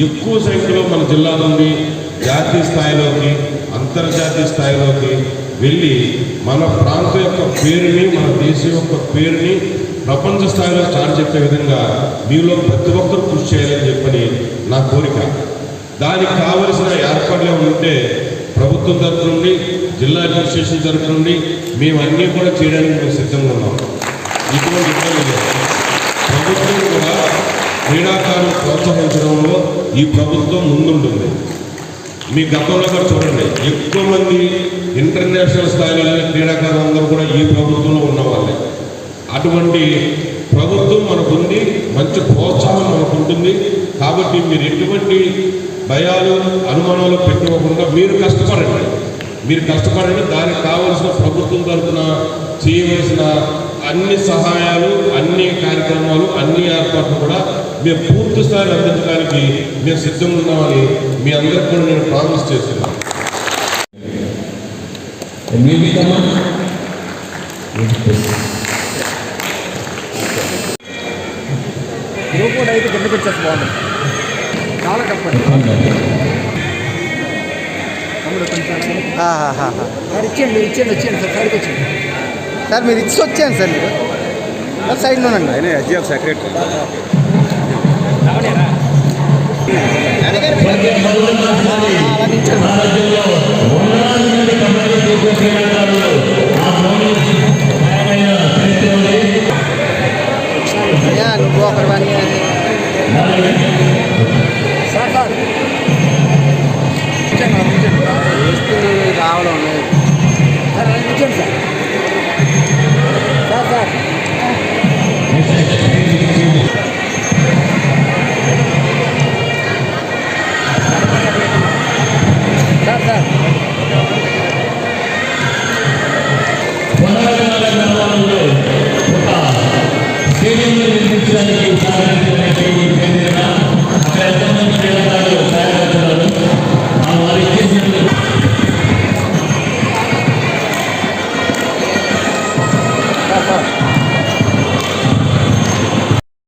ఎక్కువ సంఖ్యలో మన జిల్లా నుండి జాతీయ స్థాయిలోకి అంతర్జాతీయ స్థాయిలోకి వెళ్ళి మన ప్రాంతం యొక్క పేరుని మన దేశం యొక్క పేరుని ప్రపంచ స్థాయిలో చాటి చెప్పే విధంగా మీలో ప్రతి ఒక్కరు కృషి చేయాలని చెప్పని నా కోరిక. దానికి కావలసిన ఏర్పాట్లు ఉంటే ప్రభుత్వం తరఫు నుండి జిల్లా అడ్మినిస్ట్రేషన్ తరఫు నుండి మేమన్నీ కూడా చేయడానికి మేము సిద్ధంగా ఉన్నాం. ఇటువంటి ఇబ్బంది లేదు. ప్రభుత్వం కూడా క్రీడాకారులు ప్రోత్సహించడంలో ఈ ప్రభుత్వం ముందుంటుంది. మీ గతంలో కూడా చూడండి, ఎక్కువ మంది ఇంటర్నేషనల్ స్థాయిలో క్రీడాకారులు అందరూ కూడా ఈ ప్రభుత్వంలో ఉన్నవాళ్ళే. అటువంటి ప్రభుత్వం మనకుంది, మంచి ప్రోత్సాహం మనకు ఉంటుంది. కాబట్టి మీరు ఎటువంటి భయాలు అనుమానాలు పెట్టుకోకుండా మీరు కష్టపడండి. దానికి కావలసిన ప్రభుత్వం తరఫున చేయవలసిన అన్ని సహాయాలు, అన్ని కార్యక్రమాలు, అన్ని ఏర్పాట్లు కూడా మేము పూర్తి స్థాయిలో అందించడానికి మేము సిద్ధంగా ఉన్నామని మీ అందరికీ కూడా నేను ప్రామిస్ చేస్తున్నాను. కూడా అయితే కిందకి వచ్చేసి బాగుంటుంది. చాలా కష్టపడి ఇచ్చేయండి సార్. సైడ్కి వచ్చేయండి సార్. మీరు ఇచ్చి వచ్చేయండి సార్. మీరు సైడ్లోనండి. ఆయన ఎస్జిఎఫ్ సెక్రటరీ. అలా నిల్చోండి.